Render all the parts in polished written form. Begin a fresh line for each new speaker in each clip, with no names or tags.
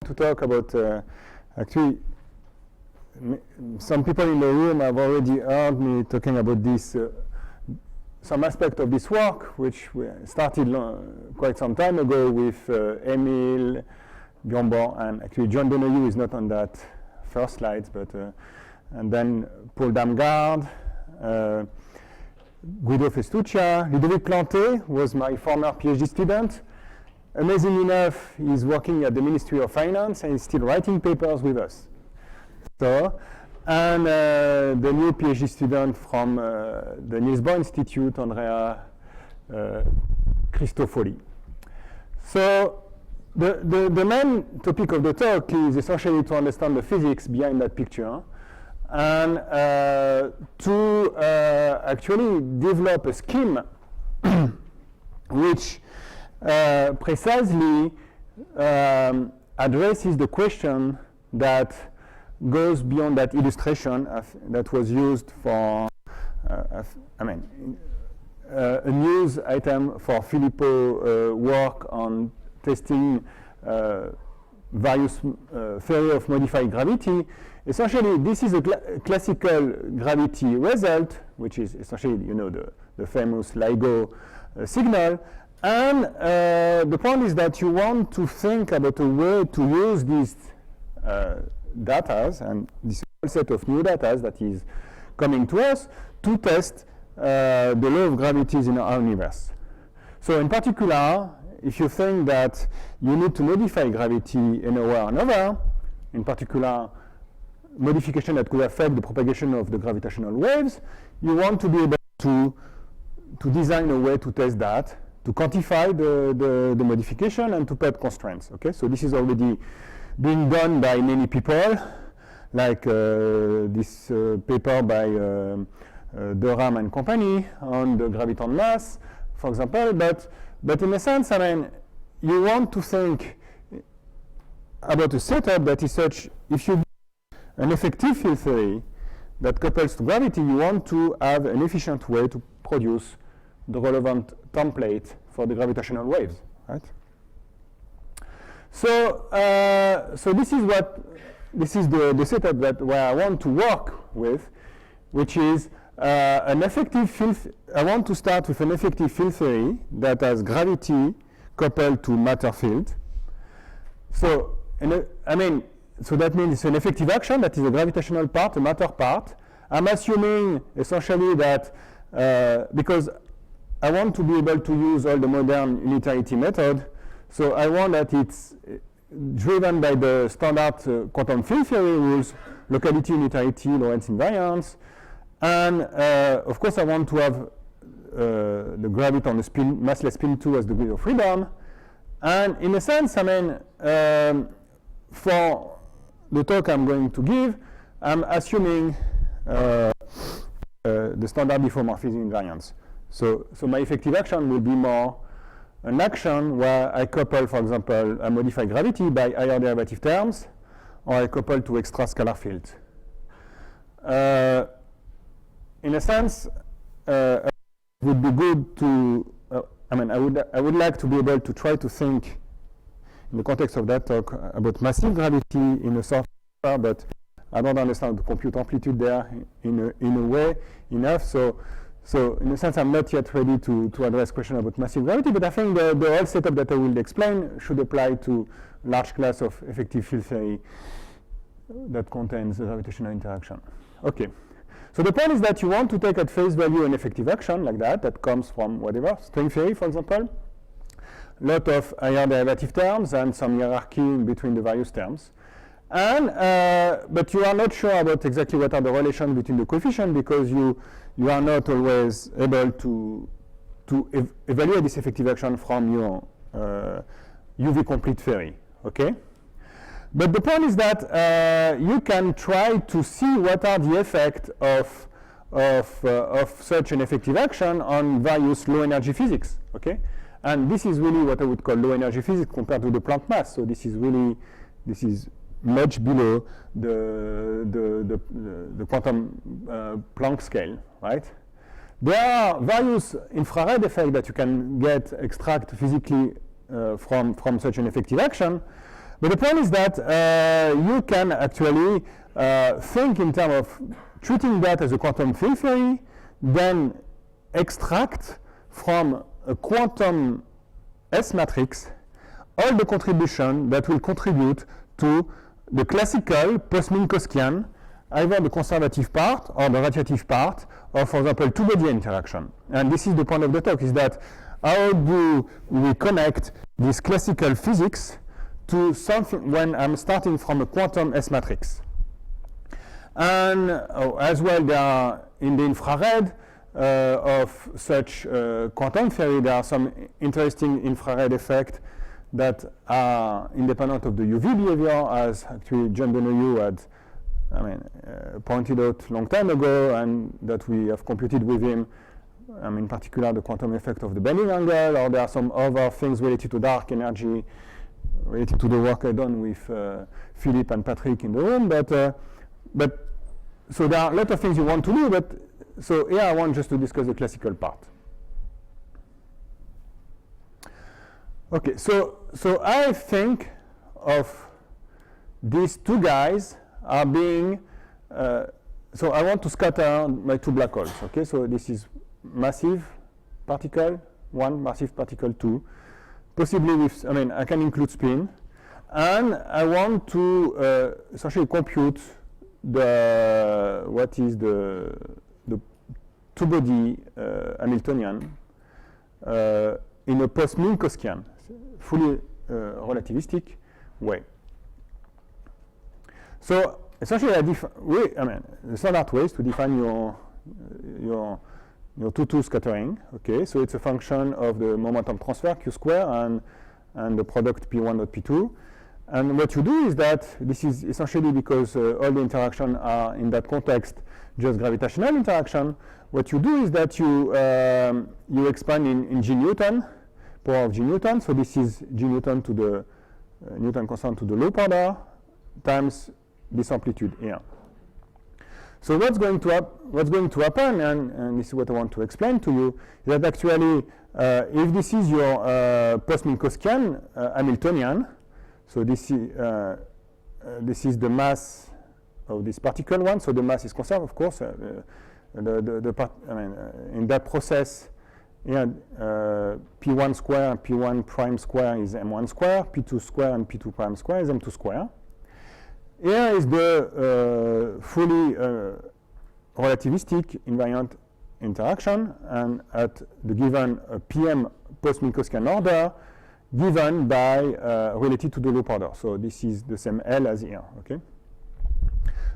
to talk about, actually, some people in the room have already heard me talking about this, some aspect of this work, which we started quite some time ago with Emil, Bjornborg, and actually John Donoghue is not on that first slide, but and then Paul Damgaard, Guido Festuccia, Ludovic Planté was my former PhD student. Amazing enough, he's working at the Ministry of Finance and he's still writing papers with us. So, and the new PhD student from the Niels Bohr Institute, Andrea Cristofoli. So, the main topic of the talk is essentially to understand the physics behind that picture and to actually develop a scheme which precisely addresses the question that goes beyond that illustration that was used for, a news item for Filippo work on testing various theory of modified gravity. Essentially, this is a classical gravity result, which is essentially, you know, the famous LIGO signal. And the point is that you want to think about a way to use these data and this set of new data that is coming to us to test the law of gravities in our universe. So in particular, if you think that you need to modify gravity in a way or another, in particular modification that could affect the propagation of the gravitational waves, you want to be able to design a way to test that, to quantify the modification and to put constraints. Okay, so this is already being done by many people, like this paper by Durham and company on the graviton mass, for example. But in a sense, I mean, you want to think about a setup that is such, if you do an effective field theory that couples to gravity, you want to have an efficient way to produce the relevant template for the gravitational waves, right? So, so this is the setup where I want to work with, which is an effective field. I want to start with an effective field theory that has gravity coupled to matter field. So, so that means it's an effective action that is a gravitational part, a matter part. I'm assuming essentially that because I want to be able to use all the modern unitarity method, so I want that it's driven by the standard quantum field theory rules, locality, unitarity, Lorentz invariance, and of course I want to have the graviton, the spin, massless spin 2 as degree of freedom, and in a sense, I mean, for the talk I'm going to give, I'm assuming the standard diffeomorphism invariance. So my effective action will be more an action where I couple, for example, a modified gravity by higher derivative terms, or I couple to extra scalar fields. In a sense, it would be good to, I would like to be able to try to think in the context of that talk about massive gravity in a software, but I don't understand the compute amplitude there in a way enough. So in a sense, I'm not yet ready to address question about massive gravity, but I think the whole setup that I will explain should apply to large class of effective field theory that contains a gravitational interaction. Okay. So the point is that you want to take at face value an effective action like that comes from whatever, string theory, for example, lot of higher derivative terms and some hierarchy in between the various terms. And but you are not sure about exactly what are the relations between the coefficients because you are not always able to evaluate this effective action from your UV complete theory. Okay. But the point is that you can try to see what are the effects of such an effective action on various low energy physics. Okay. And this is really what I would call low energy physics compared to the Planck mass. So this is much below the quantum Planck scale, right? There are various infrared effects that you can extract physically from such an effective action, But the point is that you can actually think in terms of treating that as a quantum field theory, then extract from a quantum S matrix all the contribution that will contribute to the classical post-Minkowskian, either the conservative part or the radiative part, or for example, two-body interaction. And this is the point of the talk, is that how do we connect this classical physics to something when I'm starting from a quantum S matrix. And as well, there are in the infrared of such quantum theory, there are some interesting infrared effects that are independent of the UV behavior, as actually John Donahue had pointed out long time ago, and that we have computed with him, in particular the quantum effect of the bending angle, or there are some other things related to dark energy, related to the work I've done with Philip and Patrick in the room, but so there are a lot of things you want to do, but so here I want just to discuss the classical part. Okay, so I think of these two guys are being, so I want to scatter my two black holes, okay? So this is massive particle 1, massive particle 2, possibly with, I can include spin, and I want to essentially compute what is the two-body Hamiltonian in a post-Minkowskian, fully relativistic way. So essentially, the standard way is to define your 2-2 scattering. Okay, so it's a function of the momentum transfer q square and the product p1 dot p2. And what you do is that this is essentially because all the interactions are in that context just gravitational interaction. What you do is that you expand in g Newton, power of g Newton. So this is g Newton to the Newton constant to the loop order times this amplitude here. So what's going to happen, and this is what I want to explain to you, is that actually if this is your post-Minkowskian Hamiltonian, so this is the mass of this particle one, so the mass is conserved, of course. In that process, P1 square and P1 prime square is M1 square, P2 square and P2 prime square is M2 square. Here is the fully relativistic invariant interaction, and at the given PM post-Minkowskian order, given by related to the loop order. So this is the same L as here. Okay.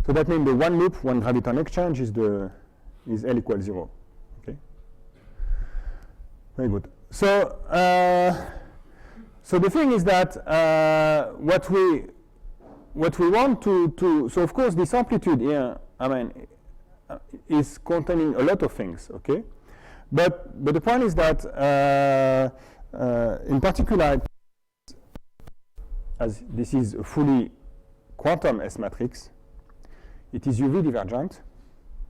So that means the one loop, one graviton exchange is L equals 0. Okay. Very good. So so the thing is that what we want to so of course this amplitude here, is containing a lot of things. Okay, but the point is that in particular, as this is a fully quantum S matrix, it is UV divergent,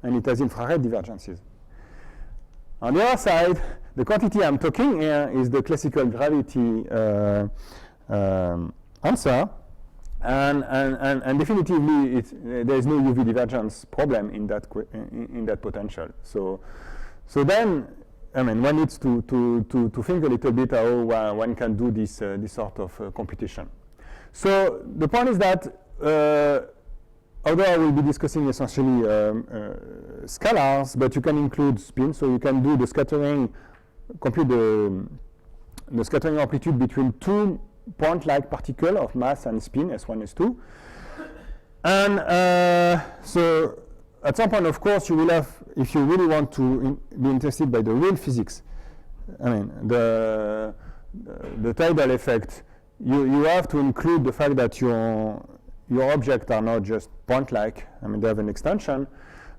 and it has infrared divergences. On the other side, the quantity I'm talking here is the classical gravity answer, and definitively there is no UV divergence problem in that potential. So then, one needs to think a little bit how one can do this sort of computation. So the point is that although I will be discussing essentially scalars, but you can include spin, so you can do the scattering, compute the scattering amplitude between two point-like particles of mass and spin, S1, S2. And so at some point, of course, you will have, if you really want to be interested by the real physics, the tidal effect, you have to include the fact that your objects are not just point-like. They have an extension,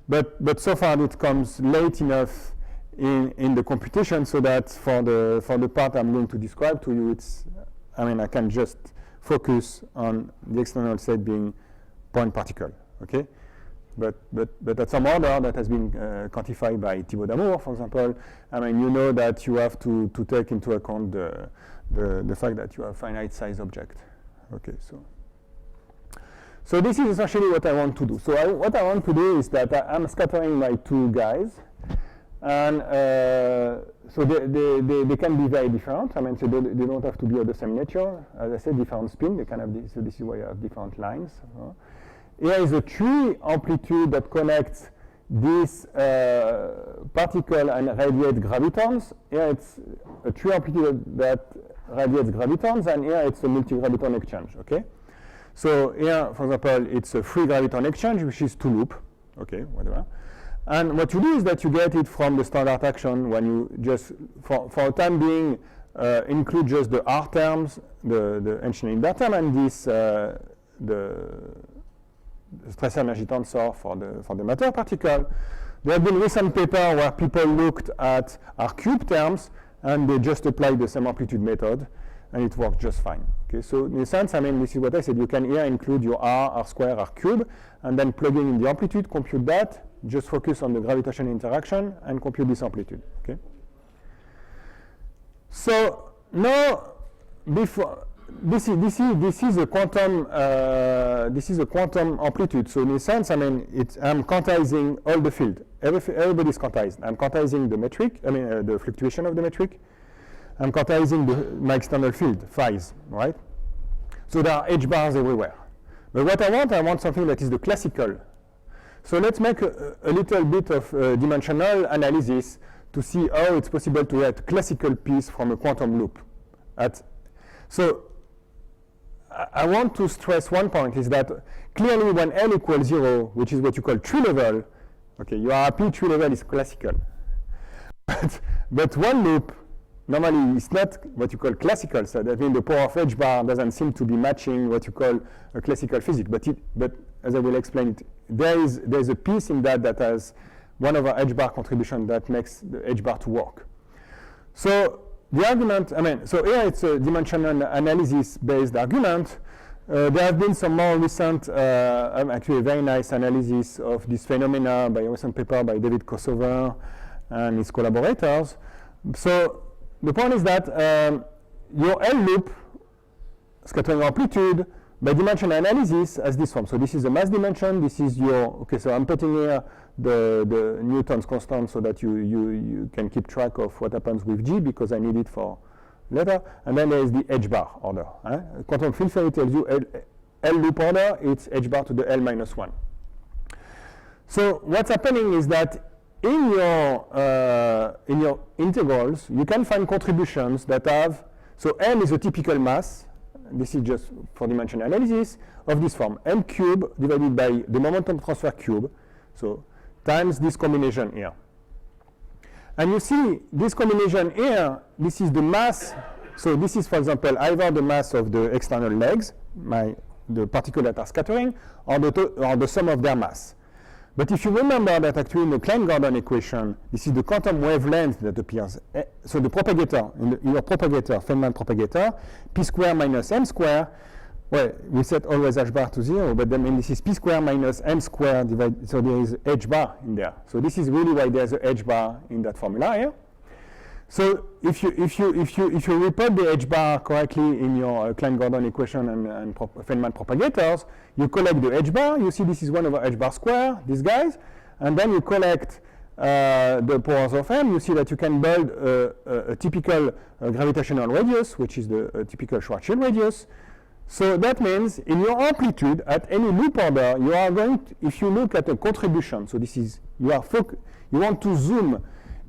but so far it comes late enough in the computation so that for the part I'm going to describe to you, I can just focus on the external state being point particle. Okay, but at some order that has been quantified by Thibaut Damour, for example, you know that you have to take into account the fact that you have finite size object. Okay, so this is essentially what I want to do. So what I want to do is that I'm scattering my two guys, and so they can be very different. I mean, so they don't have to be of the same nature. As I said, different spin. They can have so this is why you have different lines. Here is a tree amplitude that connects this particle and radiate gravitons. Here it's a tree amplitude that radiates gravitons, and here it's a multi-graviton exchange. Okay. So here, for example, it's a free graviton exchange, which is two loop. Okay, whatever. And what you do is that you get it from the standard action when you just, for a time being, include just the R terms, the enchaîning bar term, and this the stress energy tensor for the matter particle. There have been recent papers where people looked at R cube terms and they just applied the same amplitude method, and it works just fine. Okay, so in a sense, I mean, this is what I said. You can here include your R, R square, R cube, and then plugging in the amplitude, compute that. Just focus on the gravitational interaction and compute this amplitude. Okay. So now, before this is a quantum amplitude. So in a sense, I mean, I'm quantizing all the field. Everybody's quantized. I'm quantizing the metric. I mean, the fluctuation of the metric. I'm quantizing my external field, phi's, right? So there are H bars everywhere. But what I want something that is the classical. So let's make a little bit of dimensional analysis to see how it's possible to get classical piece from a quantum loop. So I want to stress one point is that clearly when L equals 0, which is what you call tree level, okay, you are happy tree level is classical. But one loop, normally it's not what you call classical, so that means the power of H bar doesn't seem to be matching what you call a classical physics. But as I will explain it, there's a piece in that has one over H bar contribution that makes the H bar to work. So the argument, I mean, so here it's a dimensional analysis based argument. There have been some more recent, actually a very nice analysis of this phenomena by a recent paper by David Kosover and his collaborators. So the point is that your L loop, scattering amplitude, by dimensional analysis has this form. So this is the mass dimension. This is your, okay, so I'm putting here the Newton's constant so that you can keep track of what happens with G because I need it for later. And then there is the H bar order. Quantum field theory tells you L loop order, it's H bar to the L minus 1. So what's happening is that in your integrals, you can find contributions that have, so M is a typical mass. This is just for dimensional analysis of this form, M cube divided by the momentum transfer cube, so times this combination here. And you see this combination here, this is the mass, so this is, for example, either the mass of the external legs, the particles that are scattering, or the sum of their mass. But if you remember that actually in the Klein-Gordon equation, this is the quantum wavelength that appears. So the propagator, in your propagator, Feynman propagator, p square minus m square, well, we set always h bar to 0, but then this is p square minus m square divided, so there is h bar in there. So this is really why there's a h bar in that formula here. So if you report the h bar correctly in your Klein-Gordon equation and Feynman propagators, you collect the h bar. You see this is 1 over h bar square, these guys, and then you collect the powers of m. You see that you can build a typical gravitational radius, which is the typical Schwarzschild radius. So that means in your amplitude at any loop order, you are going to, if you look at a contribution, so this is you want to zoom.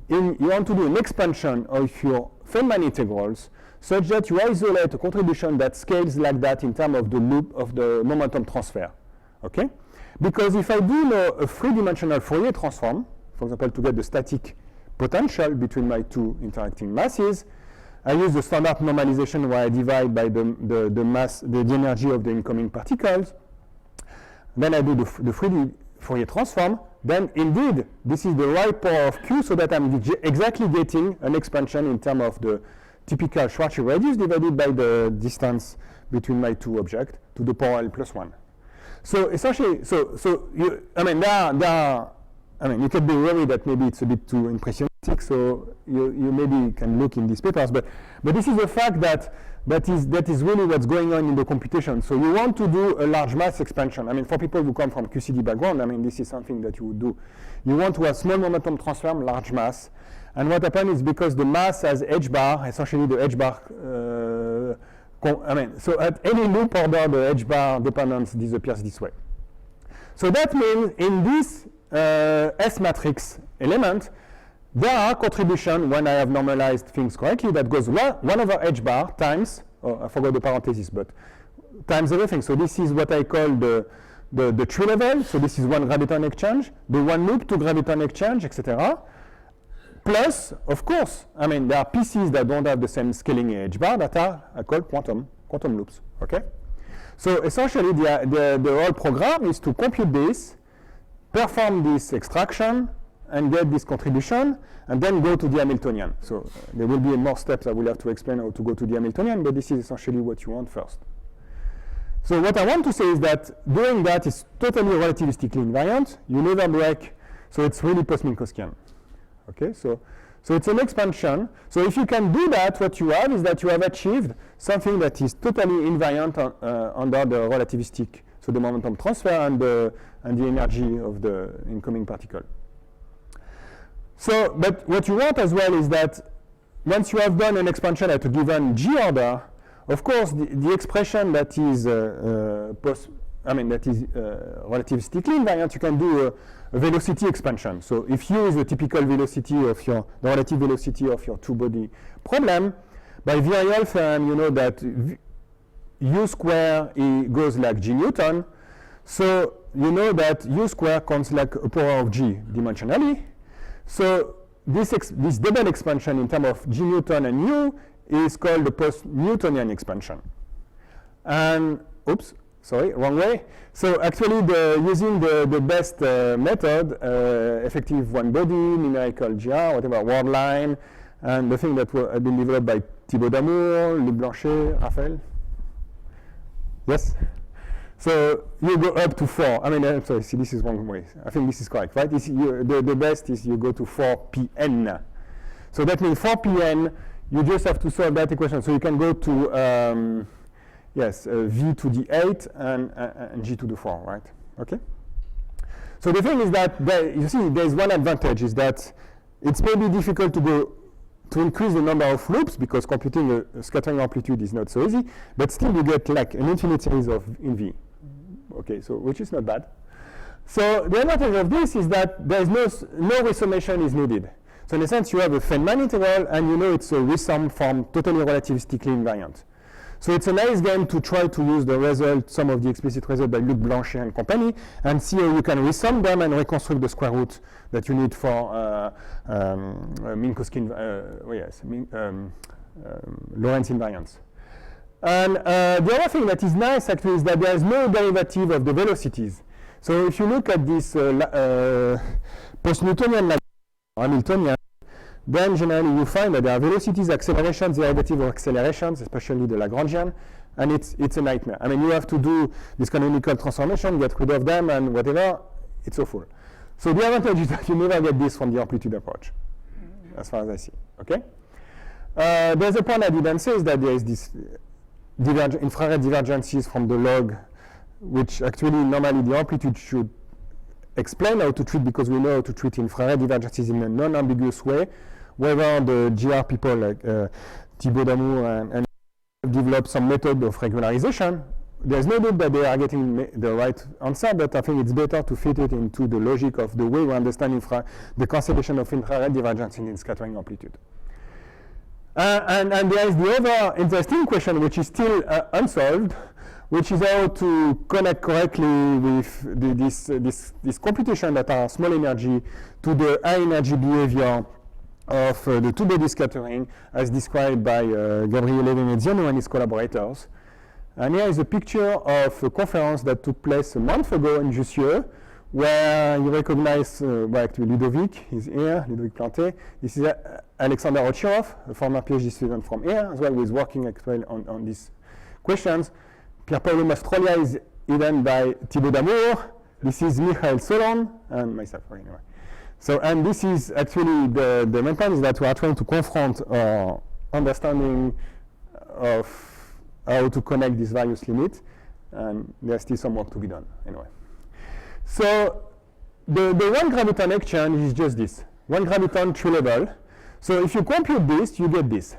You want to do an expansion of your Feynman integrals such that you isolate a contribution that scales like that in terms of the loop of the momentum transfer. Okay? Because if I do a three-dimensional Fourier transform, for example, to get the static potential between my two interacting masses, I use the standard normalization where I divide by the mass, the energy of the incoming particles. Then I do the 3D Fourier transform. Then indeed, this is the right power of Q so that I'm exactly getting an expansion in terms of the typical Schwarzschild radius divided by the distance between my two objects to the power L plus 1. So essentially, you can be worried that maybe it's a bit too impressionist. so you maybe can look in these papers, but this is the fact that is really what's going on in the computation. So you want to do a large mass expansion. I mean, for people who come from QCD background, I mean, this is something that you would do. You want to have small momentum transform, large mass, and what happens is because the mass has h bar, essentially the h bar. So at any loop order, the h bar dependence disappears this way. So that means in this S matrix element, there are contributions when I have normalized things correctly that goes 1 over h bar times, I forgot the parenthesis, but times everything. So this is what I call the tree level. So this is one graviton exchange, the one loop, two graviton exchange, etc. Plus, of course, I mean, there are PCs that don't have the same scaling h bar that are called quantum loops, okay? So essentially, the whole program is to compute this, perform this extraction, and get this contribution, and then go to the Hamiltonian. So there will be more steps I will have to explain how to go to the Hamiltonian, but this is essentially what you want first. So what I want to say is that doing that is totally relativistically invariant. You never break, so it's really Post-Minkowskian. Okay, so it's an expansion. So if you can do that, what you have is that you have achieved something that is totally invariant under the relativistic, so the momentum transfer and the energy of the incoming particle. So, but what you want as well is that once you have done an expansion at a given G order, of course, the expression that is relativistically invariant, you can do a velocity expansion. So if U is the typical velocity of the relative velocity of your two-body problem, by virial theorem, you know that U square goes like G Newton. So you know that U square comes like a power of G dimensionally. So this double expansion in terms of G Newton and U is called the post-Newtonian expansion. And, oops, sorry, wrong way. So actually, using the best method, effective one-body, numerical GR, whatever, word line, and the thing that had been developed by Thibaut Damour, Luc Blanchet, Raphael. Yes? So you go up to 4. I mean, I'm sorry, see, this is wrong way. I think this is correct, right? The best is you go to 4pn. So that means 4pn, you just have to solve that equation. So you can go to, v to the 8 and g to the 4, right? Okay? So the thing is that, you see, there's one advantage, is that it's maybe difficult to increase the number of loops, because computing a scattering amplitude is not so easy, but still you get like an infinite series in V. Okay, so which is not bad. So the advantage of this is that there's no resummation is needed. So in a sense, you have a Feynman integral, and you know it's a resum form totally relativistically invariant. So it's a nice game to try to use the result, some of the explicit result by Luc Blanchet and company, and see how you can resum them and reconstruct the square root that you need for Minkowskian, Lorentz invariance. And the other thing that is nice actually is that there is no derivative of the velocities. So if you look at this post-Newtonian Hamiltonian, then generally you find that there are velocities, accelerations, derivative of accelerations, especially the Lagrangian, and it's a nightmare. I mean, you have to do this canonical transformation, get rid of them, and whatever, it's awful. So the advantage is that you never get this from the amplitude approach, as far as I see, okay? There's a point I didn't say, is that there is this infrared divergences from the log, which actually normally the amplitude should explain how to treat, because we know how to treat infrared divergences in a non-ambiguous way, whether the GR people like Thibaut Damour and develop some method of regularization. There's no doubt that they are getting the right answer, but I think it's better to fit it into the logic of the way we understand the cancellation of infrared divergence in scattering amplitude. And there is the other interesting question, which is still unsolved, which is how to connect correctly with this computation that are small energy to the high energy behavior of the two-body scattering, as described by Gabriele Veneziano and his collaborators. And here is a picture of a conference that took place a month ago in Jussieu, where you recognize, actually Ludovic is here, Ludovic Planté. This is Alexander Ochirov, a former PhD student from here, as well, who is working actually on these questions. Pierpaolo Mastrolia is hidden by Thibaut Damour. This is Michael Solon, and myself, anyway. So, and this is actually the main point is that we are trying to confront our understanding of how to connect these various limits, and there's still some work to be done anyway. So the one graviton exchange is just this, one graviton tree level. So if you compute this, you get this.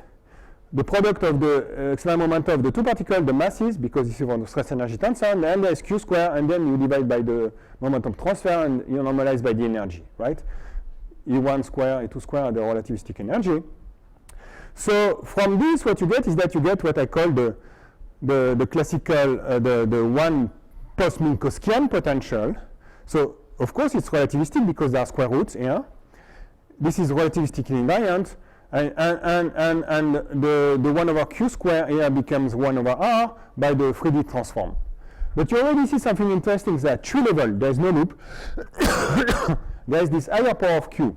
The product of the external momenta of the two particles, the masses, because this is one of the stress energy tensor, and then there's Q square, and then you divide by the momentum transfer, and you normalize by the energy, right? E1 square, E2 square are the relativistic energy. So from this, what you get is that you get what I call the classical, the one post-Minkowskian potential. So of course it's relativistic because there are square roots here. This is relativistically invariant. And the 1 over q square here becomes 1 over r by the 3D transform. But you already see something interesting is that tree level, there's no loop. There's this higher power of q.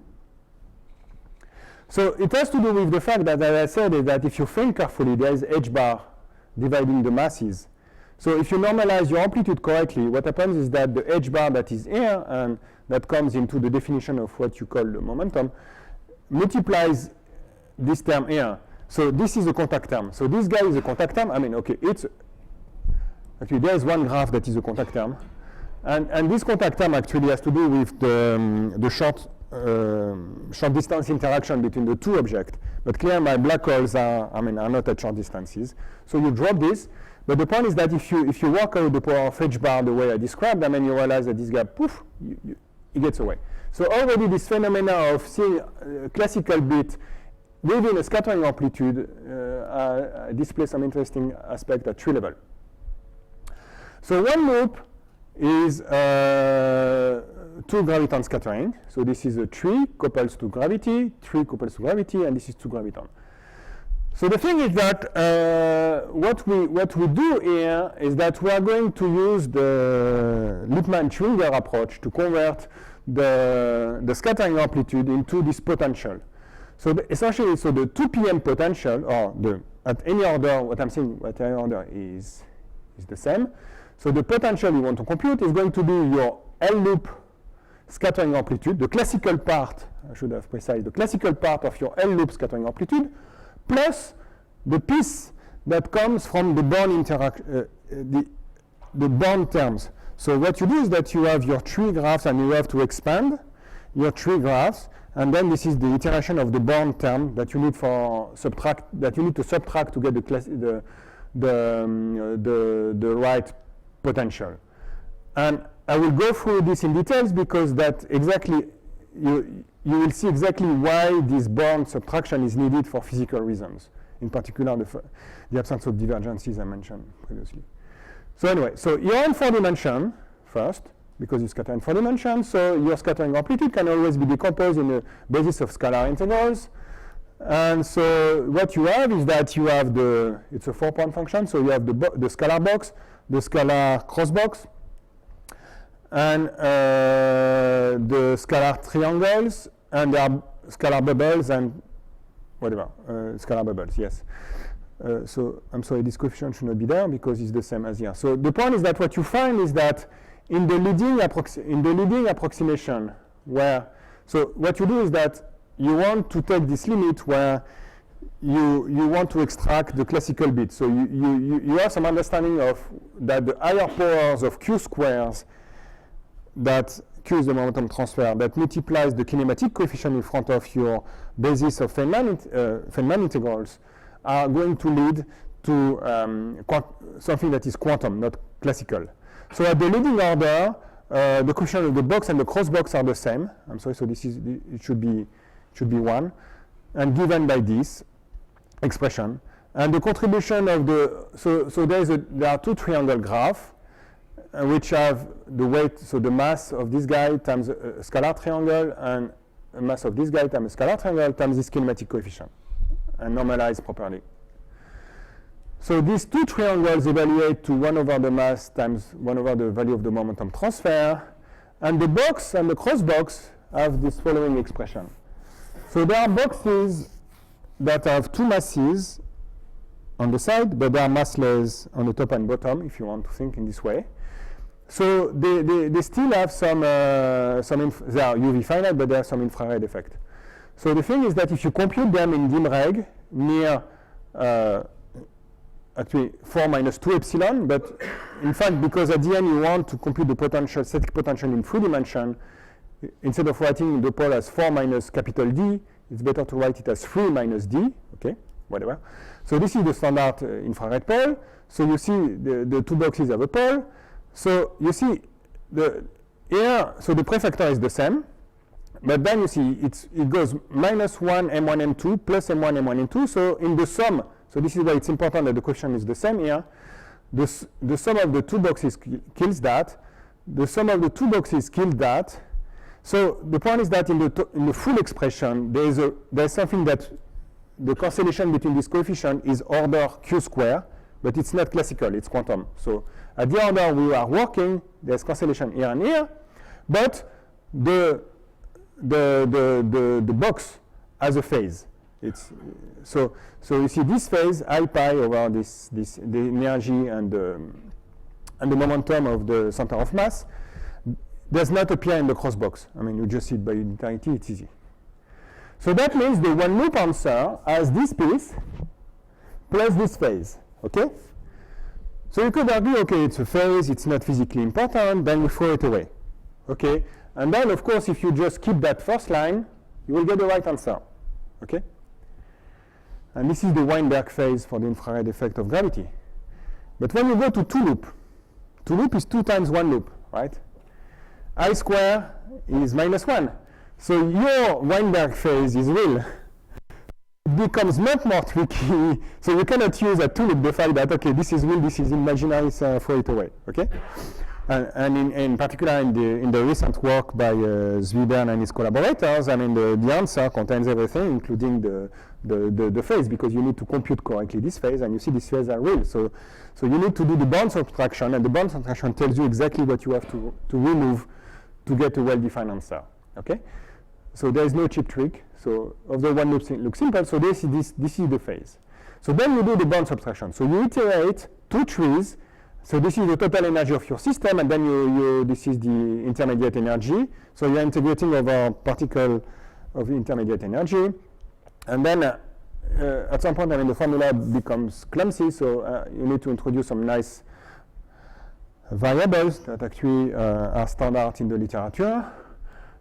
So it has to do with the fact that, as I said, is that if you think carefully, there is h bar dividing the masses. So if you normalize your amplitude correctly, what happens is that the h bar that is here, and that comes into the definition of what you call the momentum, multiplies this term here. So this is a contact term. So this guy is a contact term. I mean, okay, it's actually there's one graph that is a contact term, and this contact term actually has to do with the short distance interaction between the two objects. But clearly, my black holes are not at short distances. So you drop this. But the point is that if you work out the power of h bar the way I described, you realize that this guy, poof, it gets away. So already this phenomena of seeing classical bit within a scattering amplitude displays some interesting aspect at tree level. So one loop is two graviton scattering. So this is a tree couples to gravity, tree couples to gravity, and this is two graviton. So the thing is that what we do here is that we are going to use the Lippmann-Schwinger approach to convert the scattering amplitude into this potential. So essentially, so the 2 pm potential, or at any order, what I'm saying, at any order is the same. So the potential you want to compute is going to be your L loop scattering amplitude, the classical part, I should have precised, the classical part of your L loop scattering amplitude, plus the piece that comes from the Born the Born terms. So what you do is that you have your tree graphs, and you have to expand your tree graphs, and then this is the iteration of the Born term that you need to subtract to get the right potential. And I will go through this in details because that exactly you will see exactly why this Born subtraction is needed for physical reasons, in particular the absence of divergences I mentioned previously. So anyway, so you're in 4 dimension first, because you scatter in 4 dimensions, so your scattering amplitude can always be decomposed in the basis of scalar integrals. And so what you have is that you have it's a 4-point function, so you have the scalar box, the scalar cross box, and the scalar triangles, and there are scalar bubbles and whatever, scalar bubbles, yes. So I'm sorry, this coefficient should not be there because it's the same as here. So the point is that what you find is that in the leading approximation, so what you do is that you want to take this limit where you want to extract the classical bit. So you have some understanding of that the higher powers of q squares, that q is the momentum transfer, that multiplies the kinematic coefficient in front of your basis of Feynman integrals, are going to lead to something that is quantum, not classical. So at the leading order, the coefficient of the box and the cross box are the same. I'm sorry, so this is it should be 1, and given by this expression. And the contribution of there are 2 triangle graphs which have the weight, so the mass of this guy times a scalar triangle, and a mass of this guy times a scalar triangle times this kinematic coefficient, and normalized properly. So these 2 triangles evaluate to 1 over the mass times 1 over the value of the momentum transfer, and the box and the cross box have this following expression. So there are boxes that have 2 masses on the side, but they are massless on the top and bottom, if you want to think in this way. So they still have some they are UV finite, but there are some infrared effect. So the thing is that if you compute them in dim reg near actually 4 minus 2 epsilon, but in fact, because at the end you want to compute the potential, static potential in 3 dimension, instead of writing the pole as 4 minus capital D, it's better to write it as 3 minus D, okay, whatever. So this is the standard infrared pole. So you see the two boxes have a pole. So you see here, so the prefactor is the same, but then you see it goes minus 1 M1 M2 plus M1 M1 M2. So in the sum, so this is why it's important that the coefficient is the same here. The sum of the two boxes kills that. The sum of the two boxes kills that. So the point is that in the full expression, there's something that the cancellation between this coefficient is order q square, but it's not classical, it's quantum. So at the order we are working, there's cancellation here and here, but the box has a phase. It's so you see this phase I pi over the energy and the momentum of the center of mass does not appear in the cross box. I mean, you just see it by unitarity, it's easy. So that means the one loop answer has this piece plus this phase, okay? So you could argue, okay, it's a phase, it's not physically important, then we throw it away, okay? And then, of course, if you just keep that first line, you will get the right answer, okay? And this is the Weinberg phase for the infrared effect of gravity. But when you go to two loop is 2 times 1 loop, right? I square is minus 1. So your Weinberg phase is real. It becomes much more tricky. So you cannot use a 2 loop the fact that, okay, this is real, this is imaginary, so throw it away, okay? And in particular in the recent work by Zwibern and his collaborators, I mean, the answer contains everything, including the phase, because you need to compute correctly this phase, and you see these phases are real. So you need to do the bound subtraction, and the bound subtraction tells you exactly what you have to remove to get a well-defined answer, okay? So there is no cheap trick. So of the one loop looks simple, so this is the phase. So then you do the bound subtraction. So you iterate 2 trees. So this is the total energy of your system, and then this is the intermediate energy. So you're integrating over particle of intermediate energy. And then at some point, I mean, the formula becomes clumsy, so you need to introduce some nice variables that actually are standard in the literature.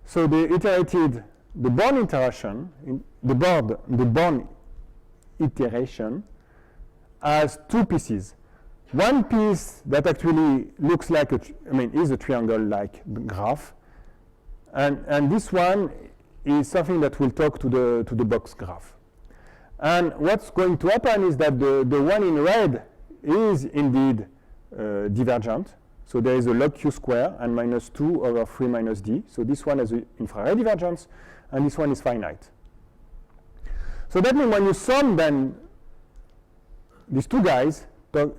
So they iterated the Born iteration, the Born iteration has 2 pieces. One piece that actually looks like is a triangle-like graph, and this one is something that will talk to the box graph. And what's going to happen is that the one in red is indeed divergent. So there is a log q square and minus 2 over 3 minus d. So this one has an infrared divergence, and this one is finite. So that means when you sum then these 2 guys,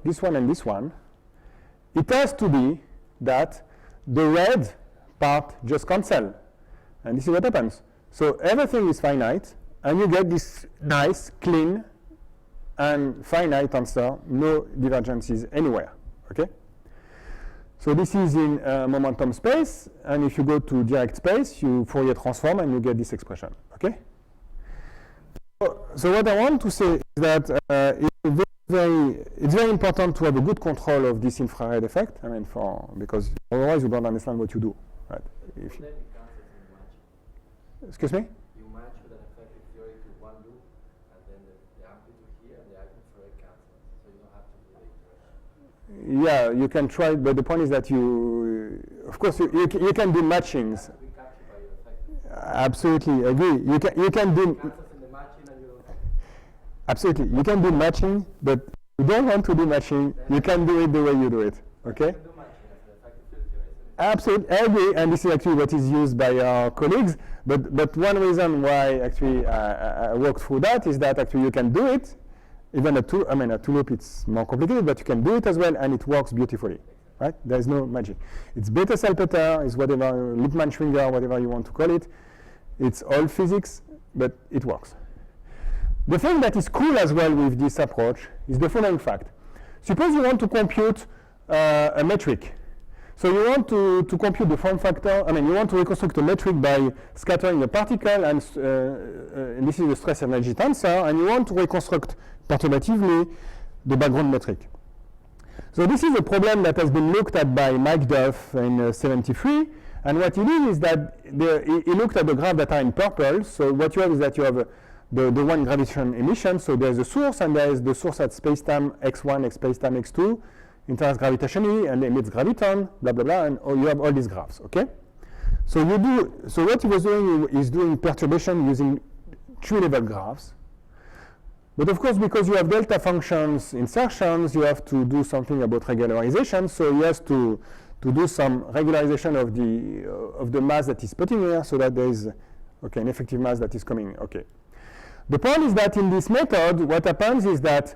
this one and this one, it has to be that the red part just cancel. And this is what happens. So everything is finite, and you get this nice, clean, and finite answer, no divergences anywhere, okay? So this is in momentum space, and if you go to direct space, you Fourier transform, and you get this expression, okay? So what I want to say is that it's very important to have a good control of this infrared effect. I mean, because otherwise you don't understand what you do, right? Excuse me?
You match with an effective theory to one loop, and then the amplitude here and the infrared cancel, so you don't have to do the iteration.
Yeah, you can try, but the point is that of course, you can do matchings.
We capture by your effective.
Absolutely, agree. You can do. Absolutely, you can do matching, but you don't want to do matching. You can do it the way you do it. Okay? Absolutely, I agree, and this is actually what is used by our colleagues. But one reason why actually I worked through that is that actually you can do it. Even a two loop it's more complicated, but you can do it as well, and it works beautifully. Right? There is no magic. It's Bethe-Salpeter, it's whatever Lippmann-Schwinger, whatever you want to call it. It's all physics, but it works. The thing that is cool as well with this approach is the following fact. Suppose you want to compute a metric. So you want to compute the form factor, you want to reconstruct a metric by scattering a particle, and this is the stress energy tensor, and you want to reconstruct perturbatively the background metric. So this is a problem that has been looked at by Mike Duff in '73, and what he did is that he looked at the graphs that are in purple. So what you have is that you have the one graviton emission, so there's a source, and there is the source at spacetime x1, spacetime x2, interacts gravitationally and emits graviton, blah blah blah, and you have all these graphs. Okay. So what he was doing is doing perturbation using tree-level graphs. But of course, because you have delta functions insertions, you have to do something about regularization. So he has to do some regularization of the mass that is putting here, so that there is an effective mass that is coming. Okay. The point is that in this method, what happens is that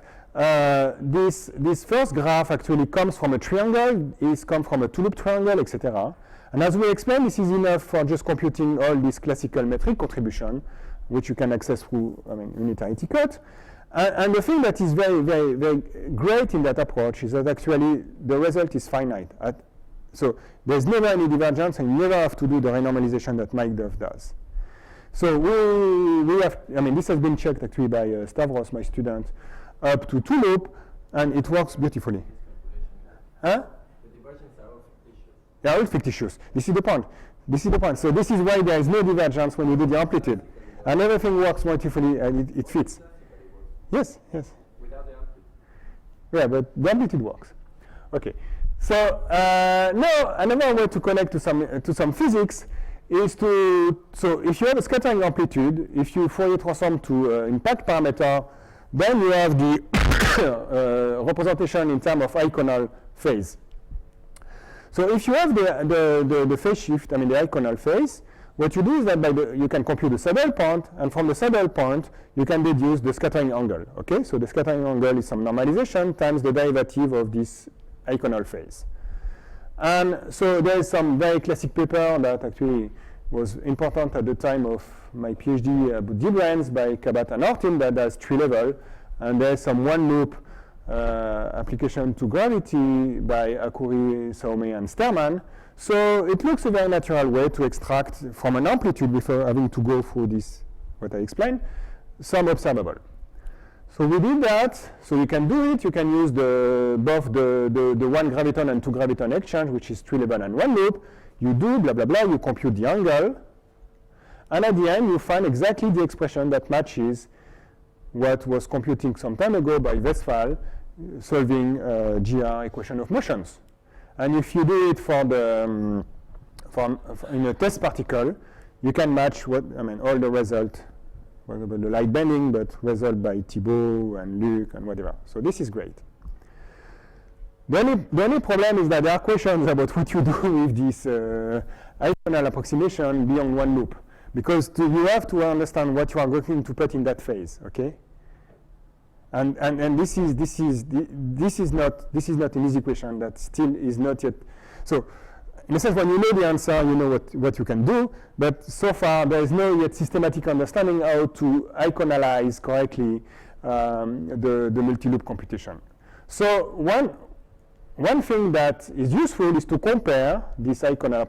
this first graph actually comes from a triangle, comes from a two-loop triangle, etc. And as we explained, this is enough for just computing all this classical metric contribution, which you can access through unitarity cut. And the thing that is very, very, very great in that approach is that actually the result is finite. So there's never any divergence, and you never have to do the renormalization that Mike Duff does. So we have, this has been checked actually by Stavros, my student, up to two loop, and it works beautifully. Huh?
The divergences are all fictitious.
They are all fictitious. This is the point. So this is why there is no divergence when you do the amplitude. And everything works beautifully, and it fits. Yes.
Without the amplitude.
Yeah, but the amplitude works. Okay. So now another way to connect to some physics is so if you have a scattering amplitude, if you Fourier transform to impact parameter, then you have the representation in terms of Eikonal phase. So if you have the phase shift, the Eikonal phase, what you do is that you can compute the saddle point, and from the saddle point, you can deduce the scattering angle. Okay, so the scattering angle is some normalization times the derivative of this Eikonal phase. And so there is some very classic paper that actually was important at the time of my PhD about D-branes by Kabat and Hortin that does tree-level, and there's some one-loop application to gravity by Akuri, Saume, and Sterman. So it looks a very natural way to extract from an amplitude without having to go through this, what I explained, some observable. So we did that, so you can do it. You can use both the one graviton and two graviton exchange, which is tree-level and one loop. You do blah, blah, blah, you compute the angle, and at the end you find exactly the expression that matches what was computing some time ago by Westphal, solving GR equation of motions. And if you do it for in a test particle, you can match all the result, whatever the light bending, but result by Thibault and Luc and whatever. So this is great. The only problem is that there are questions about what you do with this Eikonal approximation beyond one loop, because you have to understand what you are going to put in that phase. Okay. And this is not an easy question that still is not yet. So in a sense, when you know the answer, you know what you can do. But so far, there is no yet systematic understanding how to Eikonalize correctly the multi-loop computation. So one thing that is useful is to compare this Eikonal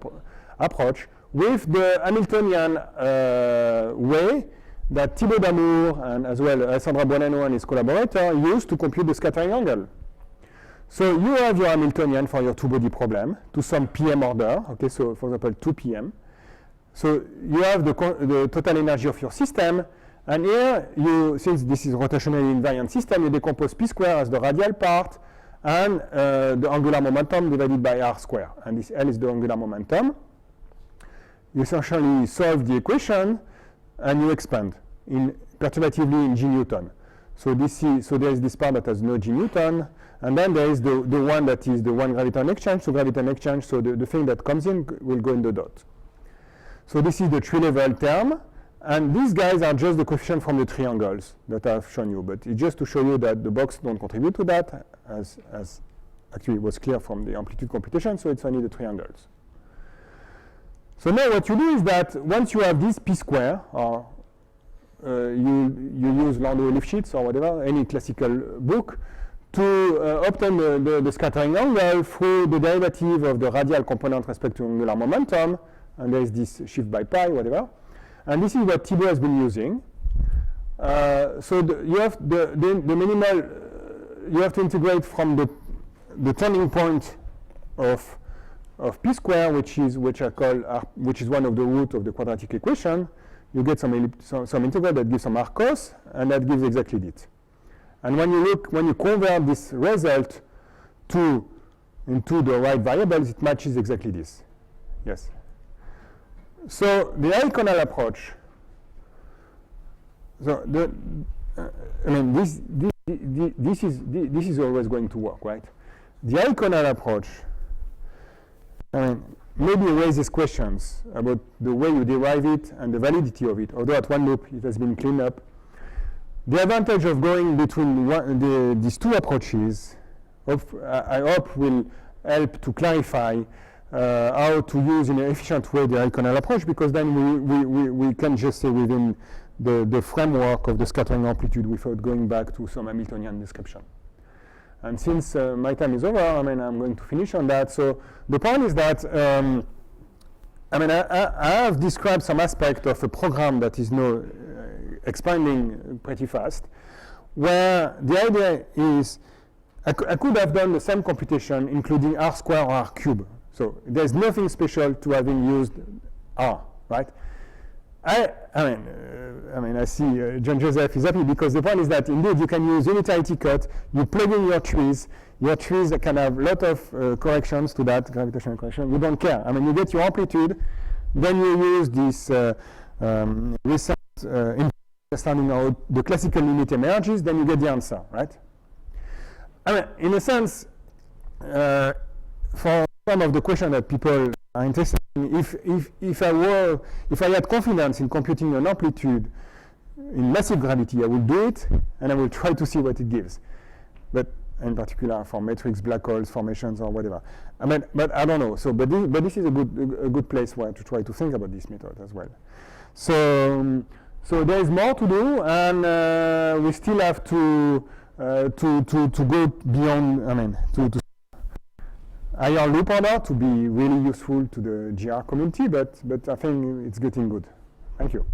approach with the Hamiltonian way that Thibault d'Amour and as well Alessandra Bonanno and his collaborator used to compute the scattering angle. So you have your Hamiltonian for your two-body problem to some PM order. Okay, so for example 2 PM. So you have the total energy of your system, and here since this is rotationally invariant system, you decompose p square as the radial part and the angular momentum divided by r square, and this L is the angular momentum. You essentially solve the equation and you expand perturbatively in G Newton. So there is this part that has no G Newton, and then there is the one that is the one graviton exchange. So graviton exchange, so the thing that comes in will go in the dot. So this is the tree-level term, and these guys are just the coefficient from the triangles that I've shown you. But it's just to show you that the box don't contribute to that, as actually was clear from the amplitude computation. So it's only the triangles. So now what you do is that once you have this p square, or you use Landau Lifshitz or whatever, any classical book, to obtain the scattering angle through the derivative of the radial component respect to angular momentum, and there is this shift by pi, whatever. And this is what Thibault has been using. So you have the minimal, you have to integrate from the turning point of p square, which is which is one of the root of the quadratic equation. You get some integral that gives some arc cos, and that gives exactly it. And when you convert this result into the right variables, it matches exactly this. Yes. So the Eikonal approach. So I mean this is always going to work, right? The Eikonal approach, I mean, maybe raises questions about the way you derive it and the validity of it, although at one loop it has been cleaned up. The advantage of going between these two approaches, I hope, will help to clarify how to use in an efficient way the Eikonal approach, because then we can just say within the framework of the scattering amplitude without going back to some Hamiltonian description. And since my time is over, I mean, I'm going to finish on that. So the point is that, I mean, I have described some aspect of a program that is now expanding pretty fast, where the idea is I could have done the same computation including r square or r cube. So there's nothing special to having used r, right? I mean, I see John Joseph is happy, because the point is that indeed you can use unitarity cut. You plug in your trees that can have a lot of corrections to that gravitational correction. You don't care. I mean, you get your amplitude, then you use this recent understanding how the classical limit emerges, then you get the answer, right? I mean, in a sense, for some of the questions that people are interested in, if I had confidence in computing an amplitude in massive gravity, I will do it, and I will try to see what it gives. But in particular for matrix black holes formations or whatever. I mean, but I don't know. So, but this is a good place where to try to think about this method as well. So there is more to do, and we still have to go beyond. I mean, to higher loop order to be really useful to the GR community, but I think it's getting good. Thank you.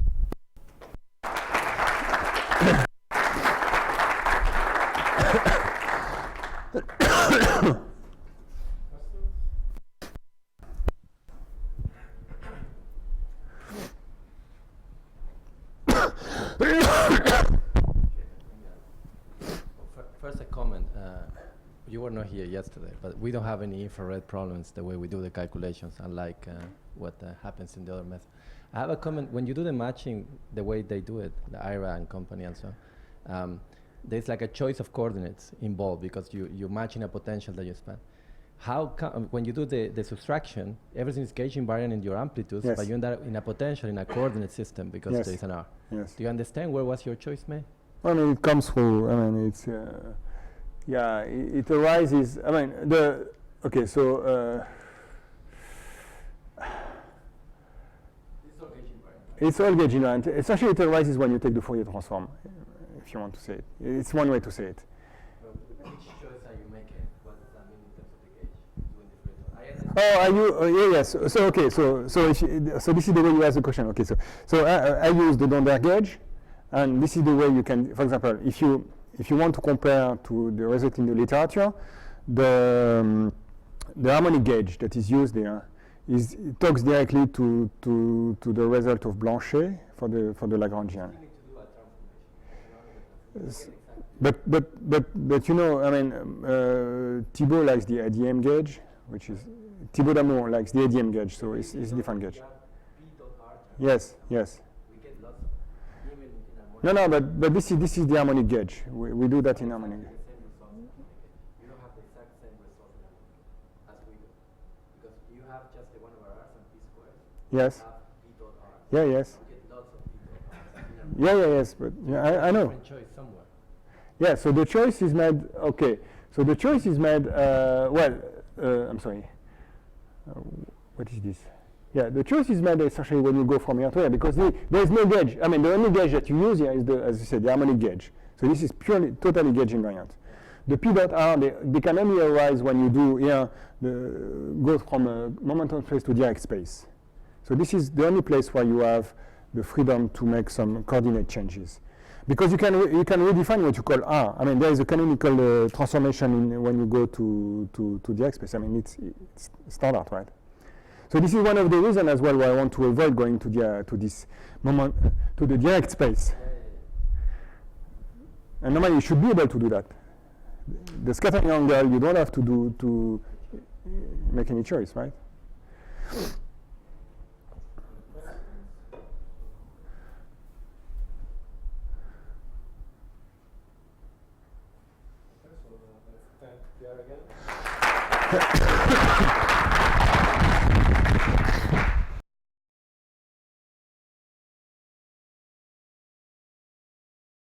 First, a comment. You were not here yesterday, but we don't have any infrared problems the way we do the calculations, unlike what happens in the other method. I have a comment. When you do the matching the way they do it, the IRA and company and so on, there's like a choice of coordinates involved, because you're matching a potential that you spend. How when you do the subtraction, everything is gauge invariant in your amplitudes,
yes,
but you end up in a potential in a coordinate system because
yes,
there is an R.
Yes.
Do you understand where was your choice made?
I mean, it comes through. I mean, it's yeah, it arises. I mean, okay. So it's all gauge invariant. Essentially, it arises when you take the Fourier transform, if you want to say it. It's one way to say it.
Which choice are you making? What does that mean in terms of the gauge?
Oh, are you? Yeah, yes. So okay. So this is the way you ask the question. Okay. So I use the Donder gauge, and this is the way you can. For example, if you want to compare to the result in the literature, the harmonic gauge that is used there it talks directly to the result of Blanchet for the Lagrangian. But you know, I mean, Thibault likes the ADM gauge, which is Thibault d'Amour likes the ADM gauge, so it's a different gauge. Yes. No, but this is the harmonic gauge. We do that in harmonic.
You don't have the exact same result as we do, because you have just the 1 over r and p squared.
Yes.
You have p dot r.
Yeah. Yes.
You get lots of p dot r.
Yes. But I know.
Different choice somewhere.
Yeah. So the choice is made. Okay. So the choice is made. I'm sorry. What is this? Yeah, the choice is made essentially when you go from here to here, because there is no gauge. I mean, the only gauge that you use here is as you said, the harmonic gauge. So this is totally gauge invariant. The P dot R, they can only arise when you do here, go from a momentum space to direct space. So this is the only place where you have the freedom to make some coordinate changes. Because you can redefine what you call R. I mean, there is a canonical transformation when you go to direct space. I mean, it's standard, right? So this is one of the reasons as well why I want to avoid going to this moment to the direct space. And normally you should be able to do that. The scattering angle, you don't have to make any choice, right?
Thank you again.